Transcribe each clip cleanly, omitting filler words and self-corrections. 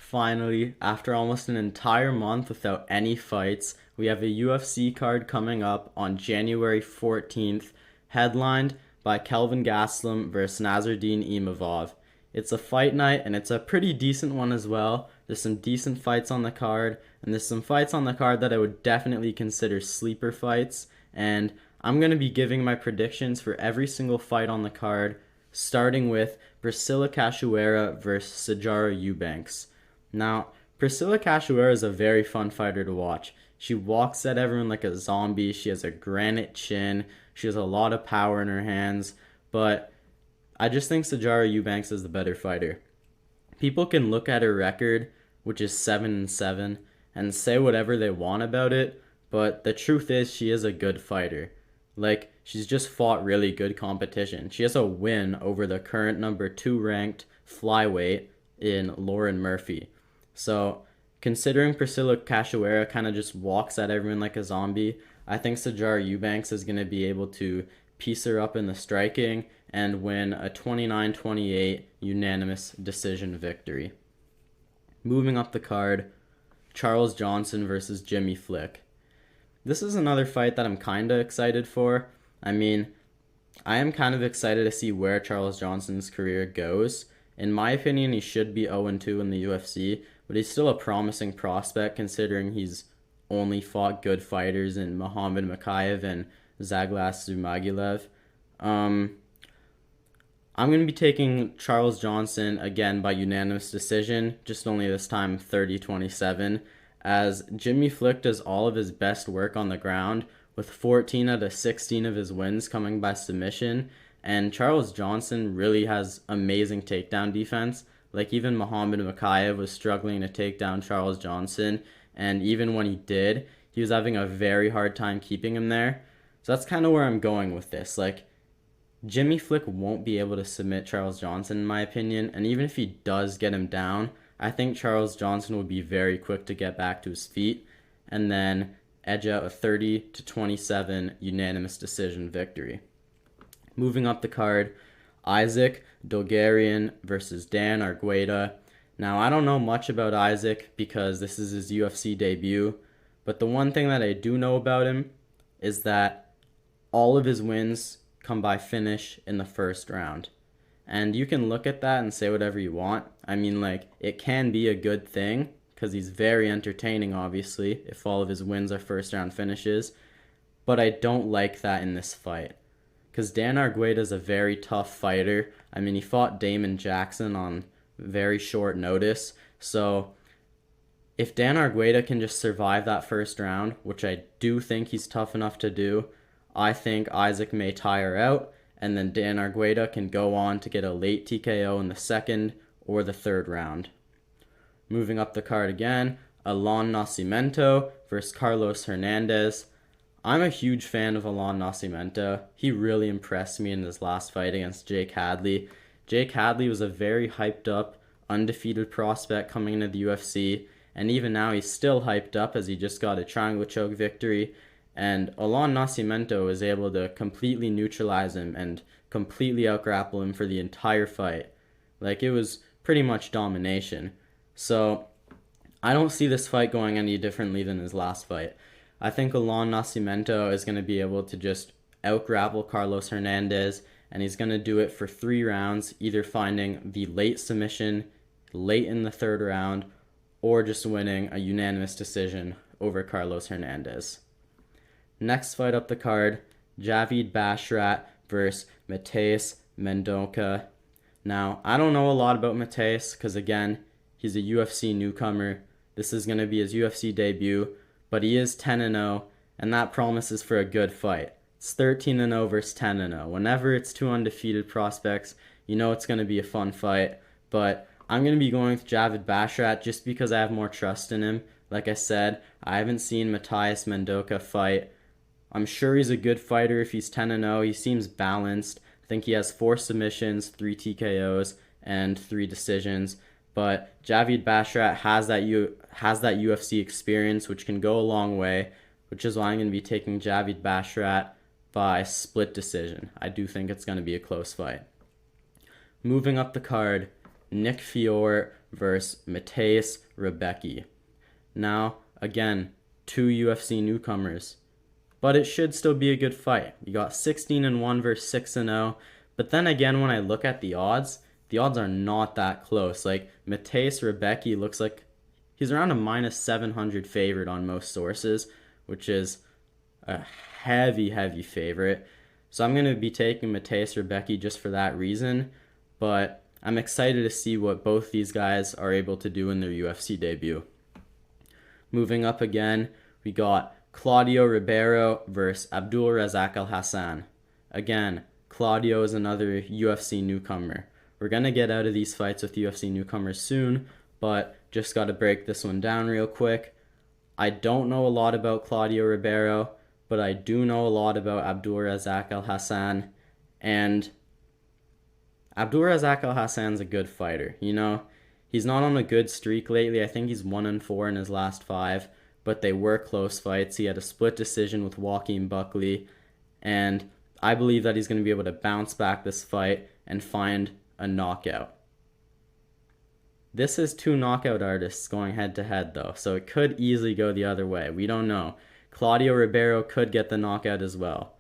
Finally, after almost an entire month without any fights, we have a UFC card coming up on January 14th, headlined by Kelvin Gastelum versus Nasruddin Imavov. It's a fight night, and it's a pretty decent one as well. There's some decent fights on the card, and there's some fights on the card that I would definitely consider sleeper fights. And I'm going to be giving my predictions for every single fight on the card, starting with Priscilla Cachoeira versus Sijara Eubanks. Now, Priscilla Cachoeira is a very fun fighter to watch. She walks at everyone like a zombie. She has a granite chin. She has a lot of power in her hands. But I just think Sijara Eubanks is the better fighter. People can look at her record, which is 7-7, and say whatever they want about it. But the truth is, she is a good fighter. Like, she's just fought really good competition. She has a win over the current number 2 ranked flyweight in Lauren Murphy. So, considering Priscilla Cachoeira kind of just walks at everyone like a zombie, I think Sijara Eubanks is going to be able to piece her up in the striking and win a 29-28 unanimous decision victory. Moving up the card, Charles Johnson versus Jimmy Flick. This is another fight that I'm kind of excited for. I mean, I am kind of excited to see where Charles Johnson's career goes. In my opinion, he should be 0-2 in the UFC, but he's still a promising prospect considering he's only fought good fighters in Muhammad Mokaev and Zaglas Zhumagulov. I'm going to be taking Charles Johnson again by unanimous decision, just only this time 30-27, as Jimmy Flick does all of his best work on the ground, with 14 out of 16 of his wins coming by submission, and Charles Johnson really has amazing takedown defense. Like, even Muhammad Mokaev was struggling to take down Charles Johnson, and even when he did, he was having a very hard time keeping him there. So that's kind of where I'm going with this. Like, Jimmy Flick won't be able to submit Charles Johnson, in my opinion, and even if he does get him down, I think Charles Johnson will be very quick to get back to his feet and then edge out a 30-27 unanimous decision victory. Moving up the card, Isaac Dogarian versus Dan Argueta. Now, I don't know much about Isaac because this is his UFC debut, but the one thing that I do know about him is that all of his wins come by finish in the first round. And you can look at that and say whatever you want. I mean, like, it can be a good thing because he's very entertaining, obviously, if all of his wins are first round finishes. But I don't like that in this fight because Dan Argueta is a very tough fighter. I mean, he fought Damon Jackson on very short notice. So if Dan Argueta can just survive that first round, which I do think he's tough enough to do, I think Isaac may tire out, and then Dan Argueta can go on to get a late TKO in the second or the third round. Moving up the card again, Alon Nascimento versus Carlos Hernandez. I'm a huge fan of Alon Nascimento. He really impressed me in his last fight against Jake Hadley. Jake Hadley was a very hyped up, undefeated prospect coming into the UFC, and even now he's still hyped up as he just got a triangle choke victory. And Alon Nascimento was able to completely neutralize him and completely outgrapple him for the entire fight. Like, it was pretty much domination. So I don't see this fight going any differently than his last fight. I think Alon Nascimento is going to be able to just outgrapple Carlos Hernandez, and he's going to do it for 3 rounds, either finding the late submission late in the third round or just winning a unanimous decision over Carlos Hernandez. Next fight up the card, Javid Bashrat versus Mateus Mendonca. Now, I don't know a lot about Mateus because, again, he's a UFC newcomer. This is going to be his UFC debut, but he is 10-0, and that promises for a good fight. It's 13-0 versus 10-0. Whenever it's 2 undefeated prospects, you know it's going to be a fun fight, but I'm going to be going with Javid Bashrat just because I have more trust in him. Like I said, I haven't seen Mateus Mendonca fight. I'm sure he's a good fighter if he's 10-0. He seems balanced. I think he has 4 submissions, 3 TKOs, and 3 decisions. But Javid Bashrat has that UFC experience, which can go a long way, which is why I'm going to be taking Javid Bashrat by split decision. I do think it's going to be a close fight. Moving up the card, Nick Fiore versus Mateusz Rebecki. Now, again, two UFC newcomers, but it should still be a good fight. You got 16-1 versus 6-0, but then again, when I look at the odds are not that close. Like, Mateusz Rebecki looks like he's around a minus 700 favorite on most sources, which is a heavy, heavy favorite. So I'm going to be taking Mateusz Rebecki just for that reason, but I'm excited to see what both these guys are able to do in their UFC debut. Moving up again, we got Claudio Ribeiro versus Abdulrazak Alhassan. Again, Claudio is another UFC newcomer. We're going to get out of these fights with UFC newcomers soon, but just got to break this one down real quick. I don't know a lot about Claudio Ribeiro, but I do know a lot about Abdulrazak Alhassan, and Abdulrazak Alhassan's a good fighter. You know, he's not on a good streak lately. I think he's 1-4 in his last 5, but they were close fights. He had a split decision with Joaquin Buckley, and I believe that he's going to be able to bounce back this fight and find a knockout. This is two knockout artists going head to head though, so it could easily go the other way. We don't know. Claudio Ribeiro could get the knockout as well.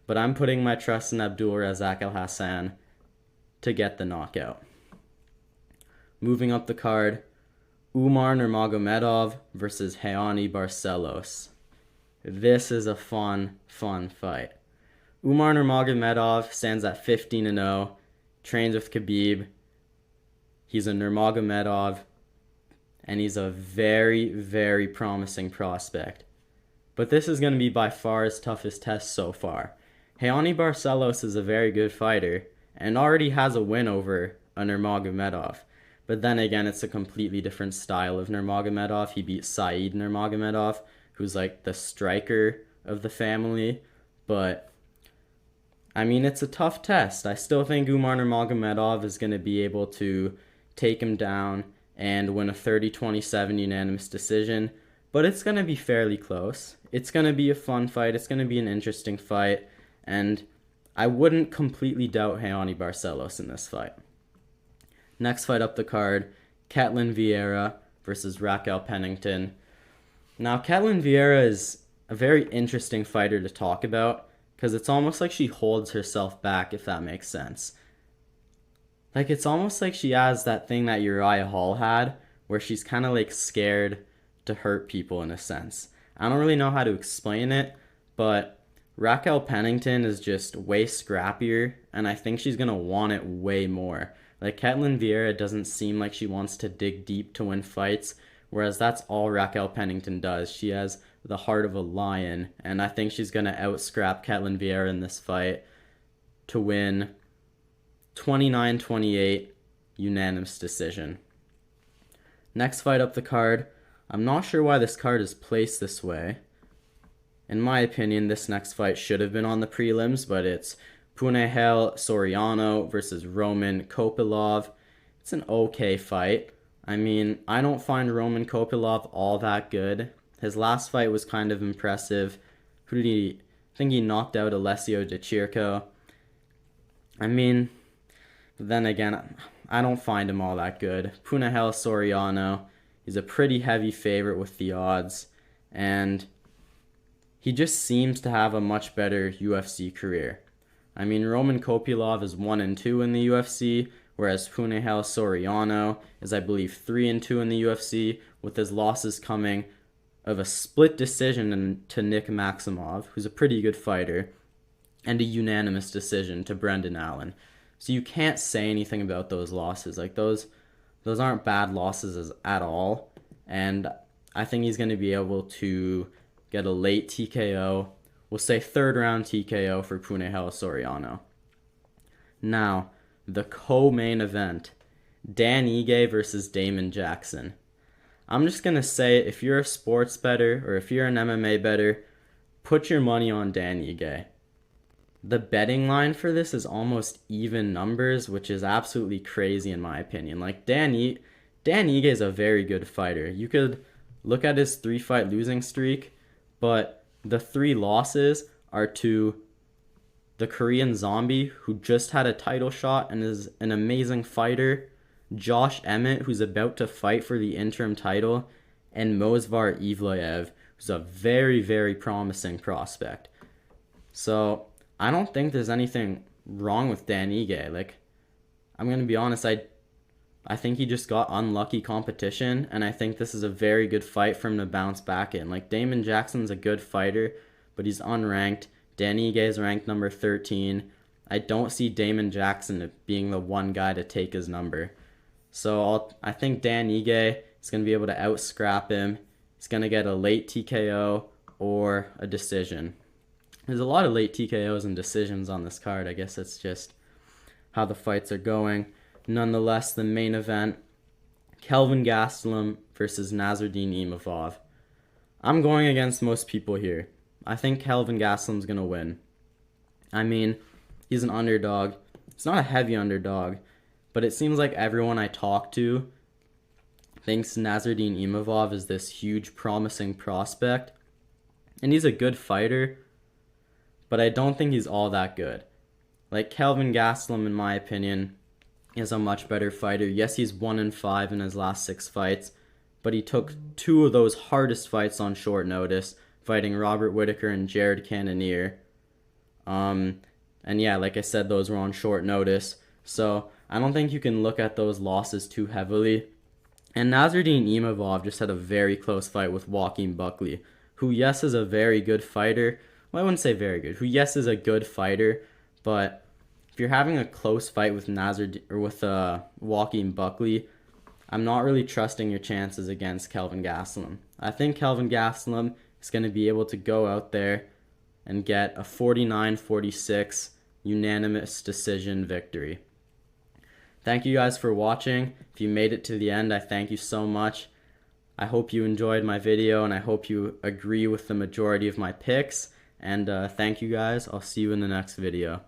But I'm putting my trust in Abdulrazak Alhassan to get the knockout. Moving up the card, Umar Nurmagomedov versus Raoni Barcelos. This is a fun fight. Umar Nurmagomedov stands at 15-0, trains with Khabib. He's a Nurmagomedov, and he's a very, very promising prospect. But this is going to be by far his toughest test so far. Raoni Barcelos is a very good fighter and already has a win over a Nurmagomedov. But then again, it's a completely different style of Nurmagomedov. He beat Said Nurmagomedov, who's like the striker of the family. But I mean, it's a tough test. I still think Umar Nurmagomedov is going to be able to take him down and win a 30-27 unanimous decision, but it's going to be fairly close. It's going to be a fun fight. It's going to be an interesting fight, and I wouldn't completely doubt Raoni Barcelos in this fight. Next fight up the card, Ketlen Vieira versus Raquel Pennington. Now, Ketlen Vieira is a very interesting fighter to talk about because it's almost like she holds herself back, if that makes sense. Like, it's almost like she has that thing that Uriah Hall had, where she's kind of like scared to hurt people in a sense. I don't really know how to explain it, but Raquel Pennington is just way scrappier, and I think she's going to want it way more. Like, Ketlen Vieira doesn't seem like she wants to dig deep to win fights, whereas that's all Raquel Pennington does. She has the heart of a lion, and I think she's going to out-scrap Ketlen Vieira in this fight to win 29-28 unanimous decision. Next fight up the card. I'm not sure why this card is placed this way. In my opinion, this next fight should have been on the prelims, but it's Punahel Soriano versus Roman Kopylov. It's an okay fight. I mean, I don't find Roman Kopylov all that good. His last fight was kind of impressive. I think he knocked out Alessio Di Chirico. I mean, then again, I don't find him all that good. Punahel Soriano, he's a pretty heavy favorite with the odds, and he just seems to have a much better UFC career. I mean, Roman Kopylov is 1-2 in the UFC, whereas Punahel Soriano is, I believe, 3-2 in the UFC, with his losses coming of a split decision to Nick Maximov, who's a pretty good fighter, and a unanimous decision to Brendan Allen. So you can't say anything about those losses. Like, those aren't bad losses at all, and I think he's going to be able to get a late TKO. We'll say third round TKO for Punahel Soriano. Now, the co-main event, Dan Ige versus Damon Jackson. I'm just going to say, if you're a sports bettor or if you're an MMA bettor, put your money on Dan Ige. The betting line for this is almost even numbers, which is absolutely crazy in my opinion. Like, Dan Ige is a very good fighter. You could look at his 3-fight losing streak, but the 3 losses are to the Korean Zombie, who just had a title shot and is an amazing fighter, Josh Emmett, who's about to fight for the interim title, and Movsar Evloev, who's a very, very promising prospect. So I don't think there's anything wrong with Dan Ige. Like, I'm gonna be honest, I think he just got unlucky competition, and I think this is a very good fight for him to bounce back in. Like, Damon Jackson's a good fighter, but he's unranked. Dan Ige is ranked number 13. I don't see Damon Jackson being the one guy to take his number. So I think Dan Ige is going to be able to out-scrap him. He's going to get a late TKO or a decision. There's a lot of late TKOs and decisions on this card. I guess it's just how the fights are going. Nonetheless, the main event, Kelvin Gastelum versus Nasruddin Imavov. I'm going against most people here. I think Kelvin Gastelum's going to win. I mean, he's an underdog. It's not a heavy underdog, but it seems like everyone I talk to thinks Nasruddin Imavov is this huge promising prospect. And he's a good fighter, but I don't think he's all that good. Like, Kelvin Gastelum, in my opinion, is a much better fighter. Yes, he's 1-5 in his last 6 fights, but he took 2 of those hardest fights on short notice, fighting Robert Whittaker and Jared Cannonier. And yeah, like I said, those were on short notice. So I don't think you can look at those losses too heavily. And Nasruddin Imavov just had a very close fight with Joaquin Buckley, who, yes, is a very good fighter. Well, I wouldn't say very good. Who, yes, is a good fighter, but if you're having a close fight with Joaquin Buckley, I'm not really trusting your chances against Kelvin Gastelum. I think Kelvin Gastelum is going to be able to go out there and get a 49-46 unanimous decision victory. Thank you guys for watching. If you made it to the end, I thank you so much. I hope you enjoyed my video, and I hope you agree with the majority of my picks. And thank you guys. I'll see you in the next video.